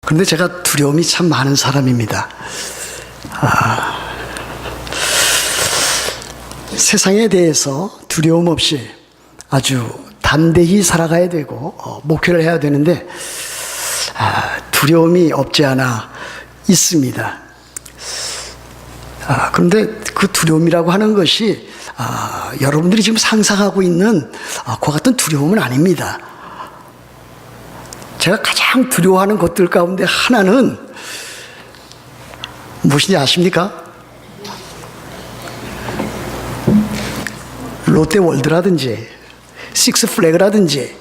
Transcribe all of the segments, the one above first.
그런데 제가 두려움이 참 많은 사람입니다. 세상에 대해서 두려움 없이 아주 담대히 살아가야 되고 목회를 해야 되는데 두려움이 없지 않아 있습니다. 그런데 그 두려움이라고 하는 것이 여러분들이 지금 상상하고 있는 그와 같은 두려움은 아닙니다. 제가 가장 두려워하는 것들 가운데 하나는 무엇인지 아십니까? 롯데월드라든지 식스플래그라든지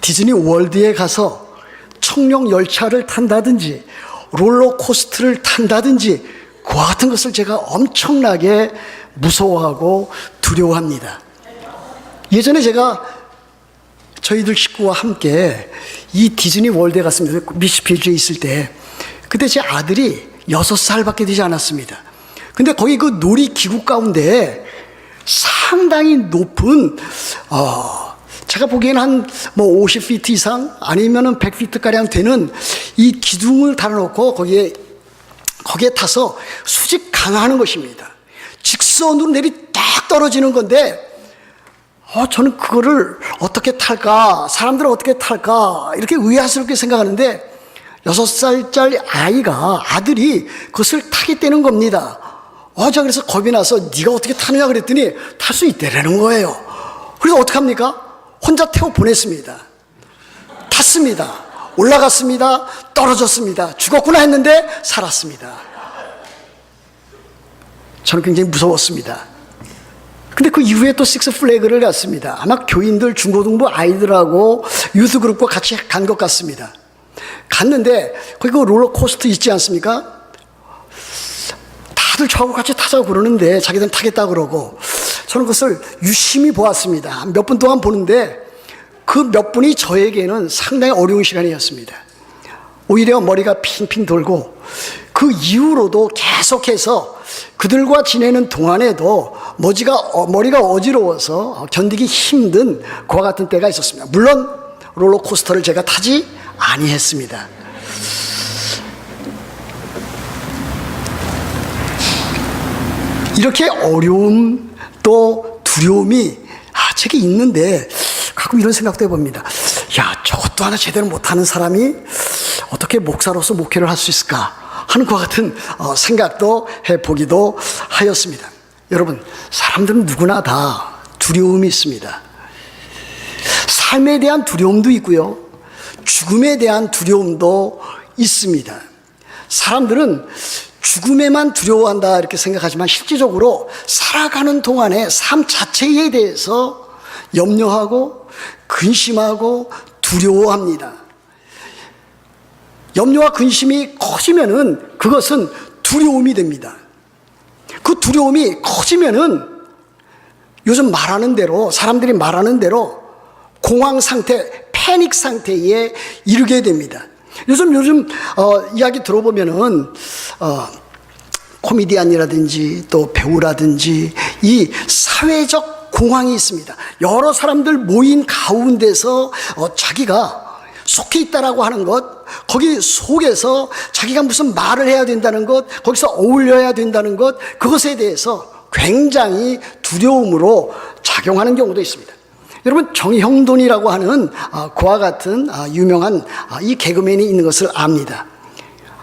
디즈니 월드에 가서 청룡 열차를 탄다든지 롤러코스터를 탄다든지 그와 같은 것을 제가 엄청나게 무서워하고 두려워합니다. 예전에 제가 저희들 식구와 함께 이 디즈니 월드에 갔습니다. 미시피주에 있을 때 그때 제 아들이 6살밖에 되지 않았습니다. 근데 거기 그 놀이기구 가운데 상당히 높은 제가 보기에는 한 50피트 이상 아니면은 100피트가량 되는 이 기둥을 달아놓고 거기에 타서 수직 강화하는 것입니다. 직선으로 딱 떨어지는 건데 저는 그거를 어떻게 탈까, 사람들은 어떻게 탈까 이렇게 의아스럽게 생각하는데 6살짜리 아들이 그것을 타겠다는 겁니다. 제가 그래서 겁이 나서 네가 어떻게 타느냐 그랬더니 탈 수 있다라는 거예요. 그래서 어떡합니까? 혼자 태워 보냈습니다. 탔습니다. 올라갔습니다. 떨어졌습니다. 죽었구나 했는데 살았습니다. 저는 굉장히 무서웠습니다. 근데 그 이후에 또 식스플래그를 갔습니다. 아마 교인들, 중고등부 아이들하고 유스그룹과 같이 간 것 같습니다. 갔는데 거기 그 롤러코스터 있지 않습니까? 다들 저하고 같이 타자고 그러는데 자기들은 타겠다 그러고 저는 그것을 유심히 보았습니다. 몇 분 동안 보는데 그 몇 분이 저에게는 상당히 어려운 시간이었습니다. 오히려 머리가 핑핑 돌고 그 이후로도 계속해서 그들과 지내는 동안에도 머리가 어지러워서 견디기 힘든 그와 같은 때가 있었습니다. 물론 롤러코스터를 제가 타지 아니했습니다. 이렇게 어려움 또 두려움이 제게 있는데 가끔 이런 생각도 해봅니다. 저것도 하나 제대로 못하는 사람이 어떻게 목사로서 목회를 할 수 있을까 하는 것 같은 생각도 해보기도 하였습니다. 여러분, 사람들은 누구나 다 두려움이 있습니다. 삶에 대한 두려움도 있고요, 죽음에 대한 두려움도 있습니다. 사람들은 죽음에만 두려워한다 이렇게 생각하지만 실질적으로 살아가는 동안에 삶 자체에 대해서 염려하고 근심하고 두려워합니다. 염려와 근심이 커지면은 그것은 두려움이 됩니다. 그 두려움이 커지면은 요즘 말하는 대로, 사람들이 말하는 대로 공황 상태, 패닉 상태에 이르게 됩니다. 요즘 이야기 들어보면은 코미디언이라든지 또 배우라든지 이 사회적 공황이 있습니다. 여러 사람들 모인 가운데서 자기가 속해 있다라고 하는 것, 거기 속에서 자기가 무슨 말을 해야 된다는 것, 거기서 어울려야 된다는 것, 그것에 대해서 굉장히 두려움으로 작용하는 경우도 있습니다. 여러분, 정형돈이라고 하는 그와 같은 유명한 이 개그맨이 있는 것을 압니다.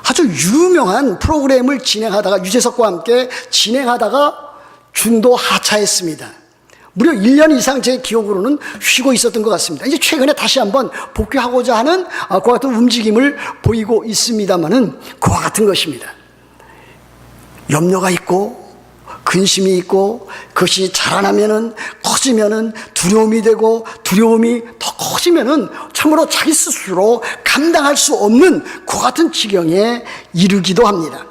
아주 유명한 프로그램을 진행하다가, 유재석과 함께 진행하다가 중도 하차했습니다. 무려 1년 이상 제 기억으로는 쉬고 있었던 것 같습니다. 이제 최근에 다시 한번 복귀하고자 하는 그와 같은 움직임을 보이고 있습니다만은 그와 같은 것입니다. 염려가 있고 근심이 있고 그것이 자라나면은 커지면은 두려움이 되고 두려움이 더 커지면은 참으로 자기 스스로 감당할 수 없는 그와 같은 지경에 이르기도 합니다.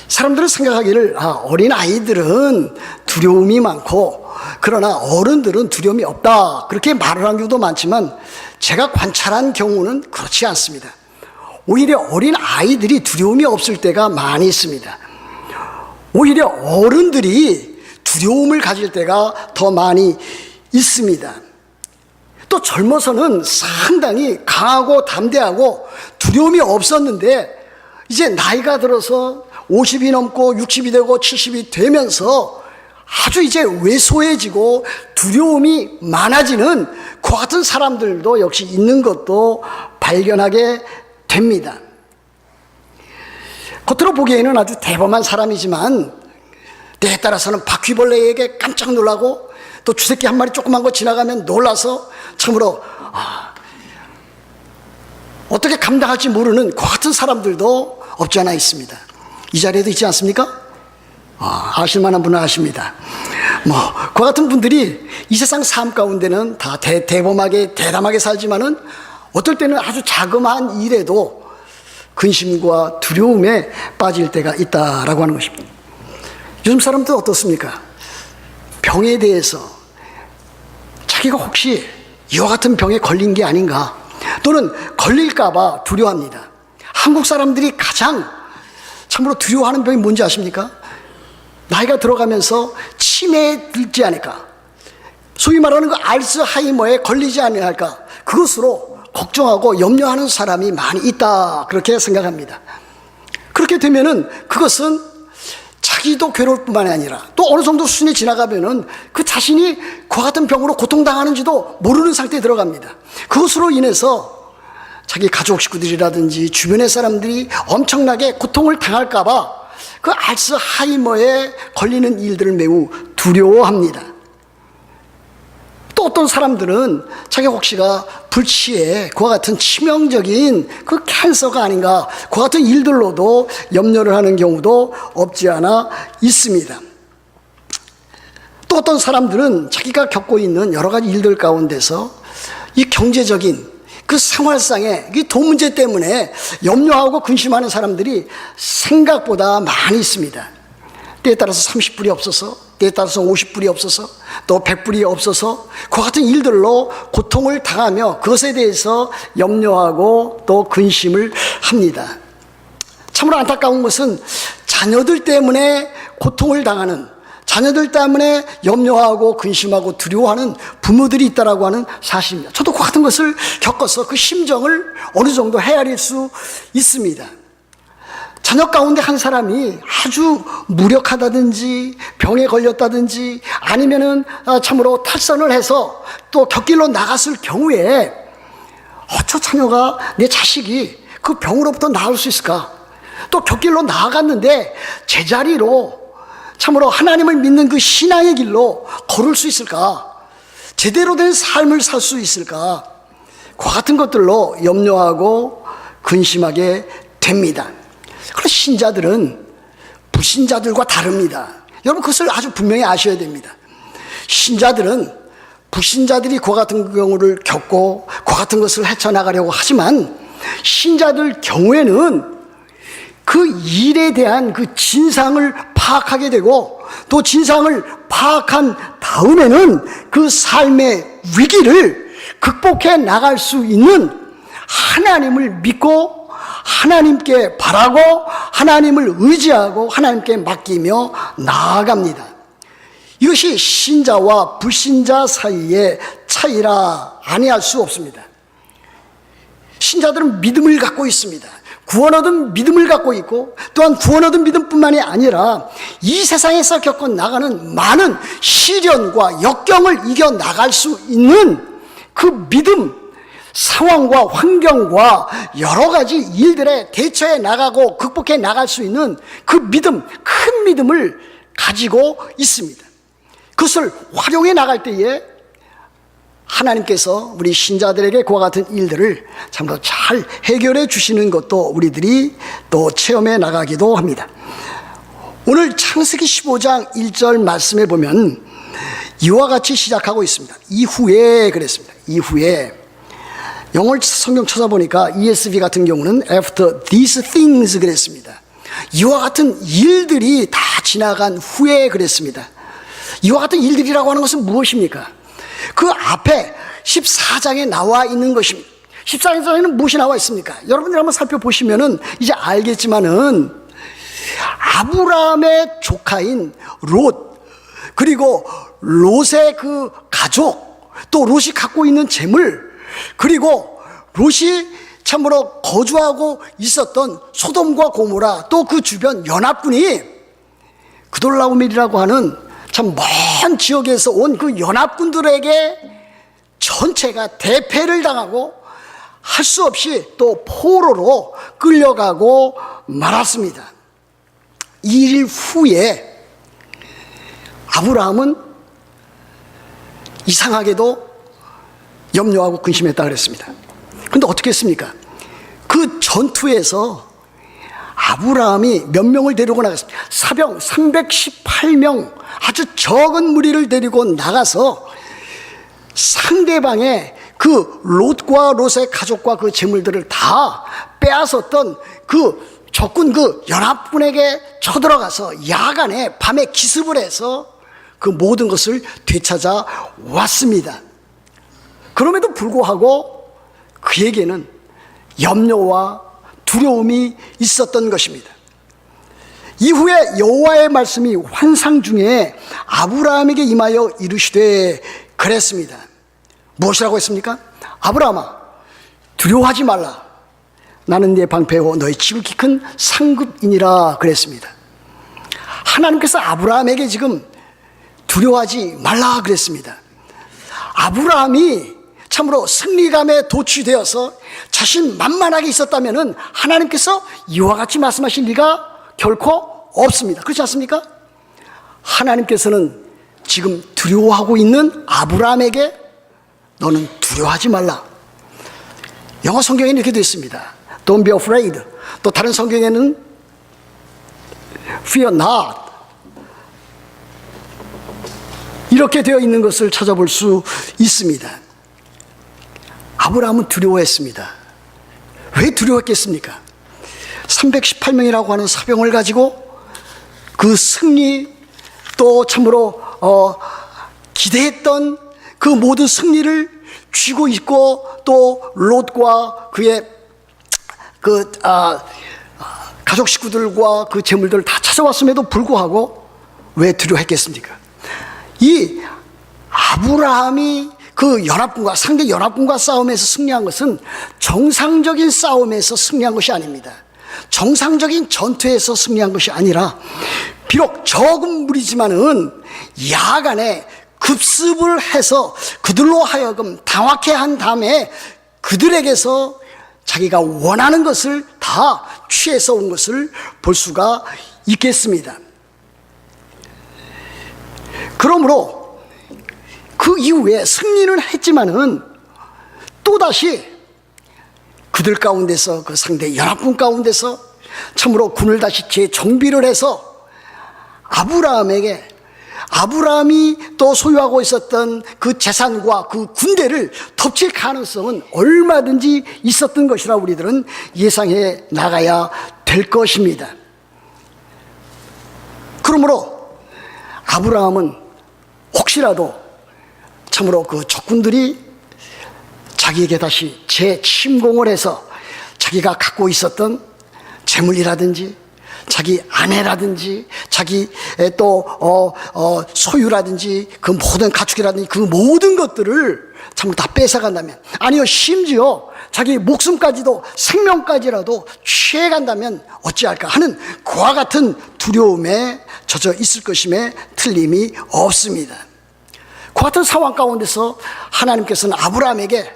사람들은 생각하기를 어린 아이들은 두려움이 많고 그러나 어른들은 두려움이 없다 그렇게 말을 하는 경우도 많지만 제가 관찰한 경우는 그렇지 않습니다. 오히려 어린 아이들이 두려움이 없을 때가 많이 있습니다. 오히려 어른들이 두려움을 가질 때가 더 많이 있습니다. 또 젊어서는 상당히 강하고 담대하고 두려움이 없었는데 이제 나이가 들어서 50이 넘고 60이 되고 70이 되면서 아주 이제 왜소해지고 두려움이 많아지는 그 같은 사람들도 역시 있는 것도 발견하게 됩니다. 겉으로 보기에는 아주 대범한 사람이지만 때에 따라서는 바퀴벌레에게 깜짝 놀라고 또 쥐새끼 한 마리 조그만 거 지나가면 놀라서 참으로 어떻게 감당할지 모르는 그 같은 사람들도 없지 않아 있습니다. 이 자리에도 있지 않습니까? 아실 만한 분은 아십니다. 그 같은 분들이 이 세상 삶 가운데는 다 대범하게 대담하게 살지만은 어떨 때는 아주 자그마한 일에도 근심과 두려움에 빠질 때가 있다라고 하는 것입니다. 요즘 사람들 어떻습니까? 병에 대해서 자기가 혹시 이와 같은 병에 걸린 게 아닌가 또는 걸릴까봐 두려워합니다. 한국 사람들이 가장 참으로 두려워하는 병이 뭔지 아십니까? 나이가 들어가면서 치매에 들지 않을까, 소위 말하는 그 알츠하이머에 걸리지 않을까, 그것으로 걱정하고 염려하는 사람이 많이 있다, 그렇게 생각합니다. 그렇게 되면은 그것은 자기도 괴로울 뿐만이 아니라 또 어느 정도 수준이 지나가면은 그 자신이 그와 같은 병으로 고통당하는지도 모르는 상태에 들어갑니다. 그것으로 인해서 자기 가족 식구들이라든지 주변의 사람들이 엄청나게 고통을 당할까봐 그 알츠하이머에 걸리는 일들을 매우 두려워합니다. 또 어떤 사람들은 자기 혹시가 불치에 그와 같은 치명적인 그 캔서가 아닌가, 그와 같은 일들로도 염려를 하는 경우도 없지 않아 있습니다. 또 어떤 사람들은 자기가 겪고 있는 여러 가지 일들 가운데서 이 경제적인 그 생활상의 이 돈 문제 때문에 염려하고 근심하는 사람들이 생각보다 많이 있습니다. 때에 따라서 30불이 없어서, 때에 따라서 50불이 없어서, 또 100불이 없어서 그 같은 일들로 고통을 당하며 그것에 대해서 염려하고 또 근심을 합니다. 참으로 안타까운 것은 자녀들 때문에 고통을 당하는, 자녀들 때문에 염려하고 근심하고 두려워하는 부모들이 있다라고 하는 사실입니다. 저도 그 같은 것을 겪어서 그 심정을 어느 정도 헤아릴 수 있습니다. 자녀 가운데 한 사람이 아주 무력하다든지 병에 걸렸다든지 아니면은 참으로 탈선을 해서 또 곁길로 나갔을 경우에 저 자녀가, 내 자식이 그 병으로부터 나을 수 있을까? 또 곁길로 나아갔는데 제자리로 참으로 하나님을 믿는 그 신앙의 길로 걸을 수 있을까? 제대로 된 삶을 살 수 있을까? 그 같은 것들로 염려하고 근심하게 됩니다. 그래서 신자들은 불신자들과 다릅니다. 여러분 그것을 아주 분명히 아셔야 됩니다. 신자들은 불신자들이 그와 같은 경우를 겪고 그와 같은 것을 헤쳐나가려고 하지만 신자들 경우에는 그 일에 대한 그 진상을 파악하게 되고 또 진상을 파악한 다음에는 그 삶의 위기를 극복해 나갈 수 있는 하나님을 믿고 하나님께 바라고 하나님을 의지하고 하나님께 맡기며 나아갑니다. 이것이 신자와 불신자 사이의 차이라 아니할 수 없습니다. 신자들은 믿음을 갖고 있습니다. 구원 얻은 믿음을 갖고 있고 또한 구원 얻은 믿음뿐만이 아니라 이 세상에서 겪어 나가는 많은 시련과 역경을 이겨나갈 수 있는 그 믿음, 상황과 환경과 여러 가지 일들에 대처해 나가고 극복해 나갈 수 있는 그 믿음, 큰 믿음을 가지고 있습니다. 그것을 활용해 나갈 때에 하나님께서 우리 신자들에게 그와 같은 일들을 참으로 잘 해결해 주시는 것도 우리들이 또 체험해 나가기도 합니다. 오늘 창세기 15장 1절 말씀에 보면 이와 같이 시작하고 있습니다. 이후에 그랬습니다. 이후에. 영어 성경 찾아보니까 ESV 같은 경우는 after these things 그랬습니다. 이와 같은 일들이 다 지나간 후에 그랬습니다. 이와 같은 일들이라고 하는 것은 무엇입니까? 그 앞에 14장에 나와 있는 것입니다. 14장에는 무엇이 나와 있습니까? 여러분들 한번 살펴보시면은 이제 알겠지만은 아브라함의 조카인 롯, 그리고 롯의 그 가족, 또 롯이 갖고 있는 재물, 그리고 롯이 참으로 거주하고 있었던 소돔과 고모라 또 그 주변 연합군이 그돌라오멜이라고 하는 참 먼 지역에서 온 그 연합군들에게 전체가 대패를 당하고 할 수 없이 또 포로로 끌려가고 말았습니다. 2일 후에 아브라함은 이상하게도 염려하고 근심했다 그랬습니다. 그런데 어떻게 했습니까? 그 전투에서 아브라함이 몇 명을 데리고 나갔습니다. 사병 318명 아주 적은 무리를 데리고 나가서 상대방의 그 롯과 롯의 가족과 그 재물들을 다 빼앗았던 그 적군 그 연합군에게 쳐들어가서 야간에 밤에 기습을 해서 그 모든 것을 되찾아 왔습니다. 그럼에도 불구하고 그에게는 염려와 두려움이 있었던 것입니다. 이후에 여호와의 말씀이 환상 중에 아브라함에게 임하여 이르시되 그랬습니다. 무엇이라고 했습니까? 아브라함아, 두려워하지 말라. 나는 네 방패요 너의 지극히 큰 상급이니라 그랬습니다. 하나님께서 아브라함에게 지금 두려워하지 말라 그랬습니다. 아브라함이 참으로 승리감에 도취되어서 자신 만만하게 있었다면 하나님께서 이와 같이 말씀하실 리가 결코 없습니다. 그렇지 않습니까? 하나님께서는 지금 두려워하고 있는 아브라함에게 너는 두려워하지 말라. 영어 성경에는 이렇게 되어 있습니다. Don't be afraid. 또 다른 성경에는 Fear not. 이렇게 되어 있는 것을 찾아볼 수 있습니다. 아브라함은 두려워했습니다. 왜 두려웠겠습니까? 318명이라고 하는 사병을 가지고 그 승리 또 참으로 기대했던 그 모든 승리를 쥐고 있고 또 롯과 그의 그 가족 식구들과 그 재물들을 다 찾아왔음에도 불구하고 왜 두려워했겠습니까? 이 아브라함이 그 연합군과 상대 연합군과 싸움에서 승리한 것은 정상적인 싸움에서 승리한 것이 아닙니다. 정상적인 전투에서 승리한 것이 아니라 비록 적은 무리지만은 야간에 급습을 해서 그들로 하여금 당황케 한 다음에 그들에게서 자기가 원하는 것을 다 취해서 온 것을 볼 수가 있겠습니다. 그러므로 그 이후에 승리는 했지만은 또다시 그들 가운데서 그 상대 연합군 가운데서 참으로 군을 다시 재정비를 해서 아브라함이 또 소유하고 있었던 그 재산과 그 군대를 덮칠 가능성은 얼마든지 있었던 것이라 우리들은 예상해 나가야 될 것입니다. 그러므로 아브라함은 혹시라도 참으로 그 적군들이 자기에게 다시 재침공을 해서 자기가 갖고 있었던 재물이라든지 자기 아내라든지 자기 또 소유라든지 그 모든 가축이라든지 그 모든 것들을 참으로 다 뺏어간다면, 아니요 심지어 자기 목숨까지도 생명까지라도 취해간다면 어찌할까 하는 그와 같은 두려움에 젖어 있을 것임에 틀림이 없습니다. 그 같은 상황 가운데서 하나님께서는 아브라함에게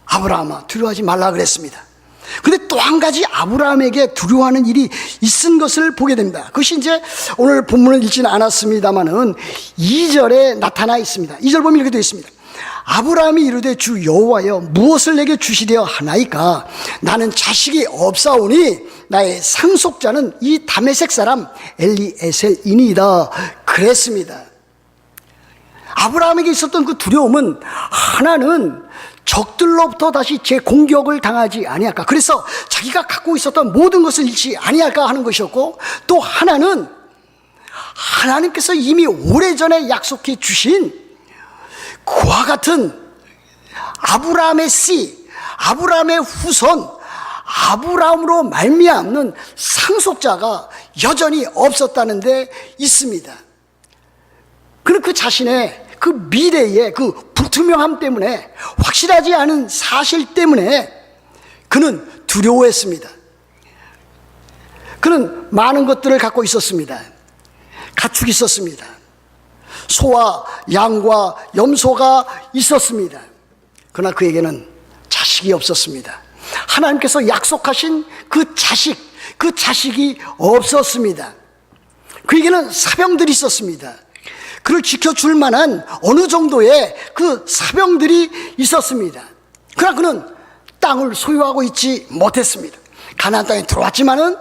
아브라함아 두려워하지 말라 그랬습니다. 그런데 또 한 가지 아브라함에게 두려워하는 일이 있은 것을 보게 됩니다. 그것이 이제 오늘 본문을 읽지는 않았습니다만은 2절에 나타나 있습니다. 2절 보면 이렇게 되어 있습니다. 아브라함이 이르되 주 여호와여 무엇을 내게 주시려 하나이까? 나는 자식이 없사오니 나의 상속자는 이 다메섹 사람 엘리에셀이니이다 그랬습니다. 아브라함에게 있었던 그 두려움은 하나는 적들로부터 다시 재공격을 당하지 아니할까, 그래서 자기가 갖고 있었던 모든 것을 잃지 아니할까 하는 것이었고, 또 하나는 하나님께서 이미 오래전에 약속해 주신 그와 같은 아브라함의 씨, 아브라함의 후손, 아브라함으로 말미암는 상속자가 여전히 없었다는 데 있습니다. 그는 그 자신의 그 미래의 그 불투명함 때문에, 확실하지 않은 사실 때문에 그는 두려워했습니다. 그는 많은 것들을 갖고 있었습니다. 가축이 있었습니다. 소와 양과 염소가 있었습니다. 그러나 그에게는 자식이 없었습니다. 하나님께서 약속하신 그 자식이 없었습니다. 그에게는 사병들이 있었습니다. 그를 지켜줄 만한 어느 정도의 그 사병들이 있었습니다. 그러나 그는 땅을 소유하고 있지 못했습니다. 가나안 땅에 들어왔지만은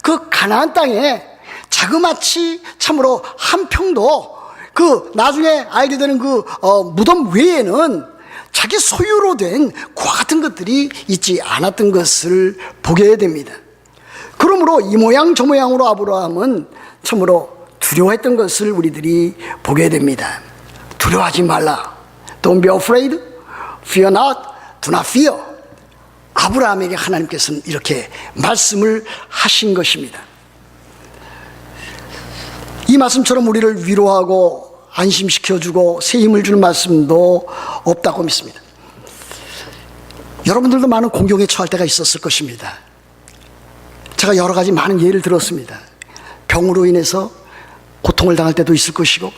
그 가나안 땅에 자그마치 참으로 한 평도 그 나중에 알게 되는 그 무덤 외에는 자기 소유로 된 과 같은 것들이 있지 않았던 것을 보게 됩니다. 그러므로 이 모양 저 모양으로 아브라함은 참으로 두려워했던 것을 우리들이 보게 됩니다. 두려워하지 말라. Don't be afraid. Fear not. Do not fear. 아브라함에게 하나님께서는 이렇게 말씀을 하신 것입니다. 이 말씀처럼 우리를 위로하고 안심시켜주고 새 힘을 주는 말씀도 없다고 믿습니다. 여러분들도 많은 공경에 처할 때가 있었을 것입니다. 제가 여러 가지 많은 예를 들었습니다. 병으로 인해서 고통을 당할 때도 있을 것이고,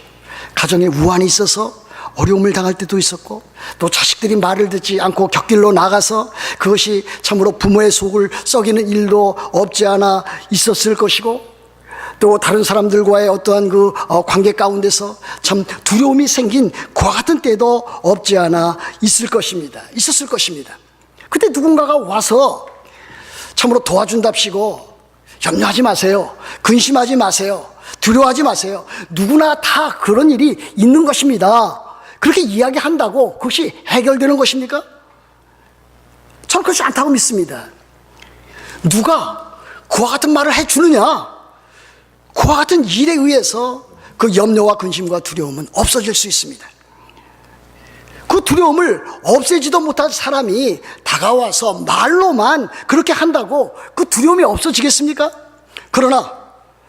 가정에 우환이 있어서 어려움을 당할 때도 있었고, 또 자식들이 말을 듣지 않고 곁길로 나가서 그것이 참으로 부모의 속을 썩이는 일도 없지 않아 있었을 것이고, 또 다른 사람들과의 어떠한 그 관계 가운데서 참 두려움이 생긴 그와 같은 때도 없지 않아 있었을 것입니다. 그때 누군가가 와서 참으로 도와준답시고 염려하지 마세요, 근심하지 마세요, 두려워하지 마세요, 누구나 다 그런 일이 있는 것입니다, 그렇게 이야기한다고 그것이 해결되는 것입니까? 저는 그렇지 않다고 믿습니다. 누가 그와 같은 말을 해주느냐? 그와 같은 일에 의해서 그 염려와 근심과 두려움은 없어질 수 있습니다. 그 두려움을 없애지도 못한 사람이 다가와서 말로만 그렇게 한다고 그 두려움이 없어지겠습니까? 그러나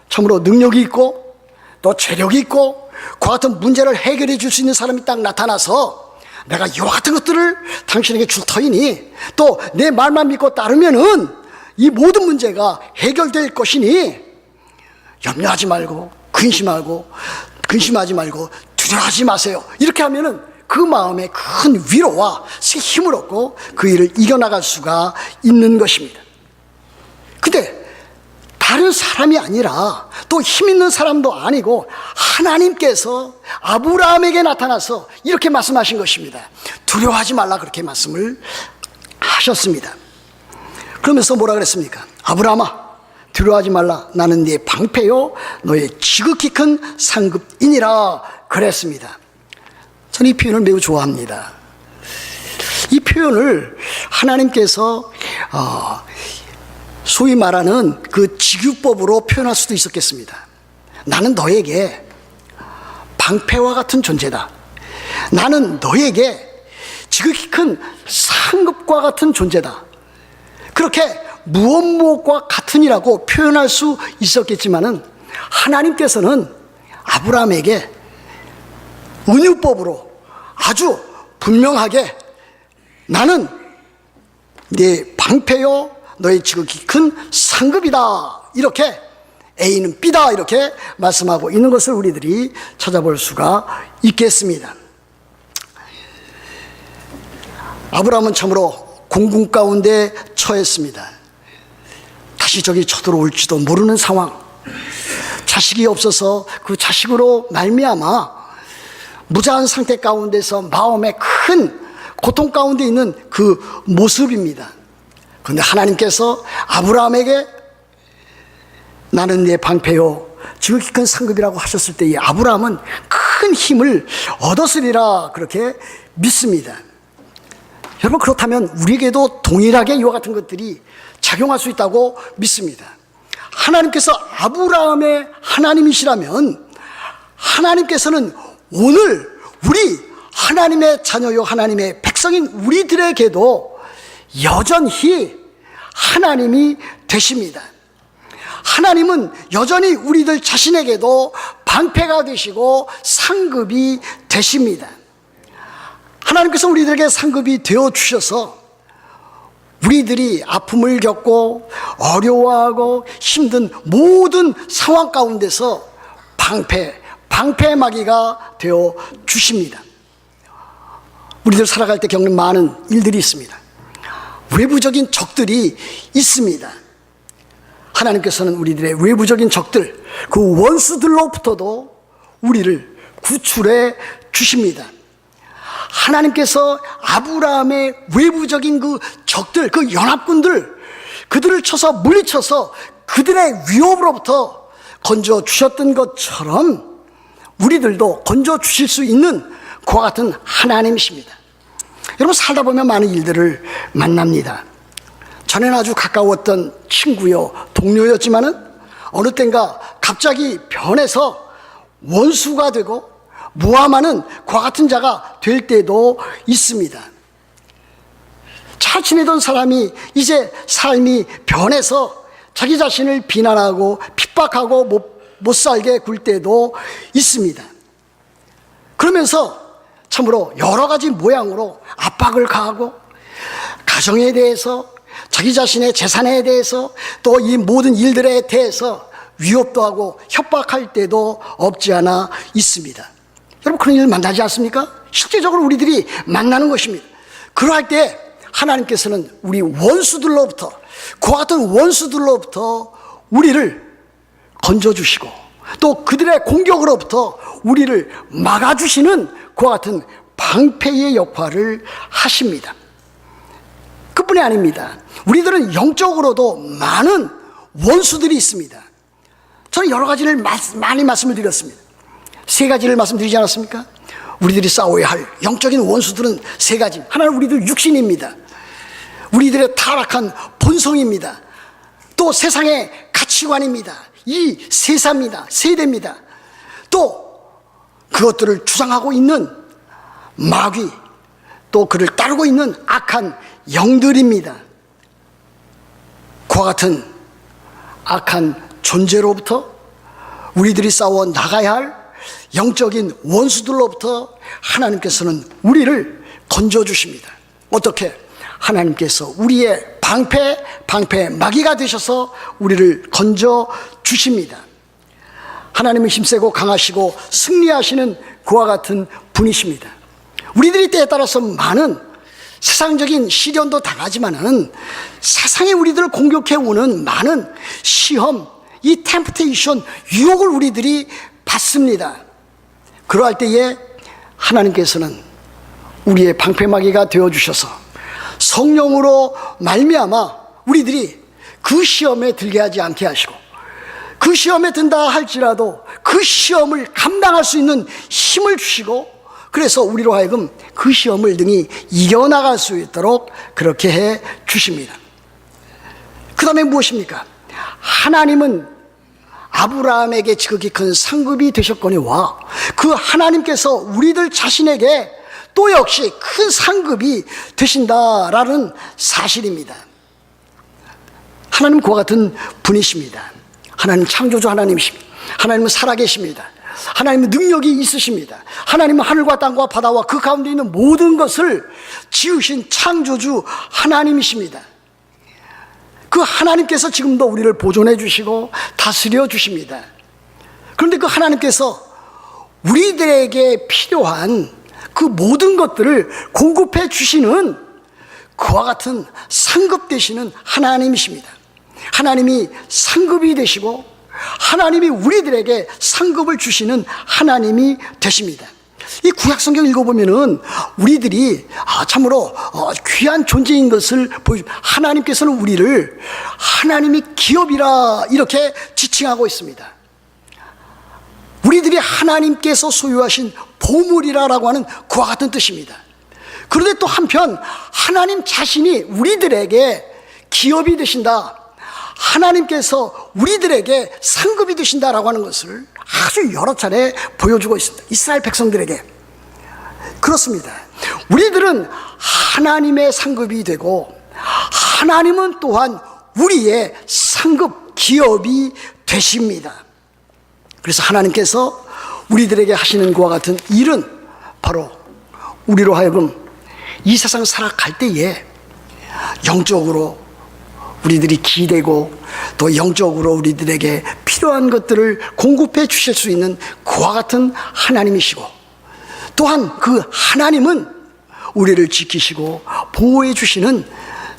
참으로 능력이 있고 또 재력이 있고 그 같은 문제를 해결해 줄 수 있는 사람이 딱 나타나서 내가 이와 같은 것들을 당신에게 줄 터이니 또 내 말만 믿고 따르면은 이 모든 문제가 해결될 것이니 염려하지 말고 근심하지 말고 두려워하지 마세요. 이렇게 하면은 그 마음에 큰 위로와 새 힘을 얻고 그 일을 이겨나갈 수가 있는 것입니다. 근데 다른 사람이 아니라 또 힘 있는 사람도 아니고 하나님께서 아브라함에게 나타나서 이렇게 말씀하신 것입니다. 두려워하지 말라, 그렇게 말씀을 하셨습니다. 그러면서 뭐라 그랬습니까? 아브라함아, 두려워하지 말라. 나는 네 방패요 너의 지극히 큰 상급이니라 그랬습니다. 저는 이 표현을 매우 좋아합니다. 이 표현을 하나님께서 소위 말하는 그 직유법으로 표현할 수도 있었겠습니다. 나는 너에게 방패와 같은 존재다. 나는 너에게 지극히 큰 상급과 같은 존재다. 그렇게 무엇과 같으니라고 표현할 수 있었겠지만은 하나님께서는 아브라함에게 은유법으로 아주 분명하게 나는 네 방패요 너의 지극히 큰 상급이다, 이렇게 A는 B다, 이렇게 말씀하고 있는 것을 우리들이 찾아볼 수가 있겠습니다. 아브라함은 참으로 공궁 가운데 처했습니다. 다시 저기 쳐들어올지도 모르는 상황, 자식이 없어서 그 자식으로 말미암아 무자한 상태 가운데서 마음에 큰 고통 가운데 있는 그 모습입니다. 그런데 하나님께서 아브라함에게 나는 내 방패요 지극히 큰 상급이라고 하셨을 때 이 아브라함은 큰 힘을 얻었으리라 그렇게 믿습니다. 여러분, 그렇다면 우리에게도 동일하게 이와 같은 것들이 작용할 수 있다고 믿습니다. 하나님께서 아브라함의 하나님이시라면 하나님께서는 오늘 우리 하나님의 자녀요 하나님의 백성인 우리들에게도 여전히 하나님이 되십니다. 하나님은 여전히 우리들 자신에게도 방패가 되시고 상급이 되십니다. 하나님께서 우리들에게 상급이 되어 주셔서 우리들이 아픔을 겪고 어려워하고 힘든 모든 상황 가운데서 방패막이가 되어 주십니다. 우리들 살아갈 때 겪는 많은 일들이 있습니다. 외부적인 적들이 있습니다. 하나님께서는 우리들의 외부적인 적들, 그 원수들로부터도 우리를 구출해 주십니다. 하나님께서 아브라함의 외부적인 그 적들, 그 연합군들, 그들을 쳐서 물리쳐서 그들의 위협으로부터 건져 주셨던 것처럼 우리들도 건져 주실 수 있는 그와 같은 하나님이십니다. 여러분, 살다 보면 많은 일들을 만납니다. 전에는 아주 가까웠던 친구요, 동료였지만은 어느 땐가 갑자기 변해서 원수가 되고 모함하는 그와 같은 자가 될 때도 있습니다. 잘 지내던 사람이 이제 삶이 변해서 자기 자신을 비난하고 핍박하고 못 살게 굴 때도 있습니다. 그러면서 참으로 여러 가지 모양으로 압박을 가하고 가정에 대해서, 자기 자신의 재산에 대해서, 또 이 모든 일들에 대해서 위협도 하고 협박할 때도 없지 않아 있습니다. 여러분, 그런 일 만나지 않습니까? 실제적으로 우리들이 만나는 것입니다. 그러할 때 하나님께서는 우리 원수들로부터, 그와 같은 원수들로부터 우리를 건져주시고 또 그들의 공격으로부터 우리를 막아주시는 그와 같은 방패의 역할을 하십니다. 그뿐이 아닙니다. 우리들은 영적으로도 많은 원수들이 있습니다. 저는 여러 가지를 많이 말씀을 드렸습니다. 세 가지를 말씀드리지 않았습니까? 우리들이 싸워야 할 영적인 원수들은 세 가지. 하나는 우리들 육신입니다. 우리들의 타락한 본성입니다. 또 세상의 가치관입니다. 이 세사입니다. 세대입니다. 또 그것들을 주장하고 있는 마귀, 또 그를 따르고 있는 악한 영들입니다. 그와 같은 악한 존재로부터 우리들이 싸워 나가야 할 영적인 원수들로부터 하나님께서는 우리를 건져주십니다. 어떻게? 하나님께서 우리의 방패마귀가 되셔서 우리를 건져주십니다. 하나님은 힘세고 강하시고 승리하시는 그와 같은 분이십니다. 우리들이 때에 따라서 많은 세상적인 시련도 당하지만은 세상에 우리들을 공격해오는 많은 시험, 이 템프테이션, 유혹을 우리들이 받습니다. 그러할 때에 하나님께서는 우리의 방패막이가 되어주셔서 성령으로 말미암아 우리들이 그 시험에 들게 하지 않게 하시고, 그 시험에 든다 할지라도 그 시험을 감당할 수 있는 힘을 주시고, 그래서 우리로 하여금 그 시험을 능히 이겨나갈 수 있도록 그렇게 해 주십니다. 그 다음에 무엇입니까? 하나님은 아브라함에게 지극히 큰 상급이 되셨거니와 그 하나님께서 우리들 자신에게 또 역시 큰 상급이 되신다라는 사실입니다. 하나님 그와 같은 분이십니다. 하나님 창조주 하나님이십니다. 하나님은 살아계십니다. 하나님은 능력이 있으십니다. 하나님은 하늘과 땅과 바다와 그 가운데 있는 모든 것을 지으신 창조주 하나님이십니다. 그 하나님께서 지금도 우리를 보존해 주시고 다스려 주십니다. 그런데 그 하나님께서 우리들에게 필요한 그 모든 것들을 공급해 주시는 그와 같은 상급 되시는 하나님이십니다. 하나님이 상급이 되시고 하나님이 우리들에게 상급을 주시는 하나님이 되십니다. 이 구약성경 읽어보면은 우리들이 참으로 귀한 존재인 것을 보여줍니다. 하나님께서는 우리를 하나님이 기업이라 이렇게 지칭하고 있습니다. 우리들이 하나님께서 소유하신 보물이라고 하는 그와 같은 뜻입니다. 그런데 또 한편 하나님 자신이 우리들에게 기업이 되신다, 하나님께서 우리들에게 상급이 되신다라고 하는 것을 아주 여러 차례 보여주고 있습니다. 이스라엘 백성들에게. 그렇습니다. 우리들은 하나님의 상급이 되고 하나님은 또한 우리의 상급 기업이 되십니다. 그래서 하나님께서 우리들에게 하시는 그와 같은 일은 바로 우리로 하여금 이 세상 살아갈 때에 영적으로 우리들이 기대고 또 영적으로 우리들에게 필요한 것들을 공급해 주실 수 있는 그와 같은 하나님이시고, 또한 그 하나님은 우리를 지키시고 보호해 주시는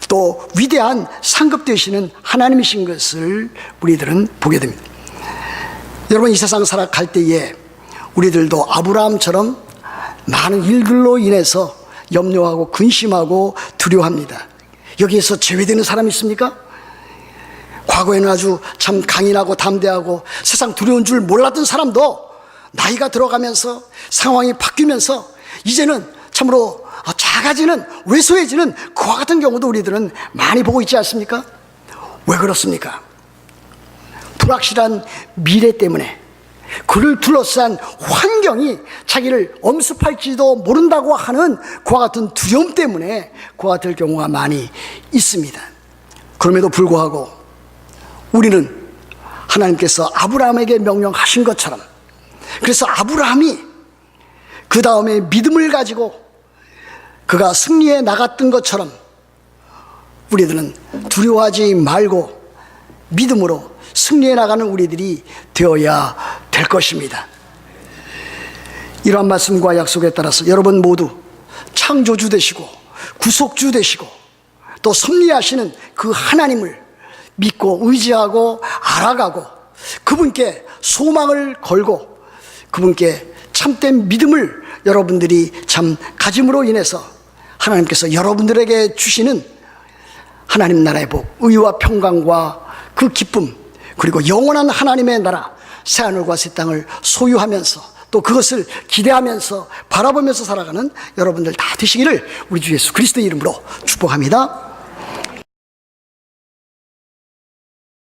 또 위대한 상급 되시는 하나님이신 것을 우리들은 보게 됩니다. 여러분, 이 세상 살아갈 때에 우리들도 아브라함처럼 많은 일들로 인해서 염려하고 근심하고 두려워합니다. 여기에서 제외되는 사람이 있습니까? 과거에는 아주 참 강인하고 담대하고 세상 두려운 줄 몰랐던 사람도 나이가 들어가면서 상황이 바뀌면서 이제는 참으로 작아지는, 왜소해지는 그와 같은 경우도 우리들은 많이 보고 있지 않습니까? 왜 그렇습니까? 불확실한 미래 때문에, 그를 둘러싼 환경이 자기를 엄습할지도 모른다고 하는 그와 같은 두려움 때문에 그와 같을 경우가 많이 있습니다. 그럼에도 불구하고 우리는 하나님께서 아브라함에게 명령하신 것처럼, 그래서 아브라함이 그 다음에 믿음을 가지고 그가 승리해 나갔던 것처럼 우리들은 두려워하지 말고 믿음으로 승리해 나가는 우리들이 되어야 될 것입니다. 이러한 말씀과 약속에 따라서 여러분 모두 창조주 되시고 구속주 되시고 또 섭리하시는 그 하나님을 믿고 의지하고 알아가고 그분께 소망을 걸고 그분께 참된 믿음을 여러분들이 참 가짐으로 인해서 하나님께서 여러분들에게 주시는 하나님 나라의 복, 의와 평강과 그 기쁨, 그리고 영원한 하나님의 나라 새하늘과 새 땅을 소유하면서 또 그것을 기대하면서 바라보면서 살아가는 여러분들 다 되시기를 우리 주 예수 그리스도의 이름으로 축복합니다.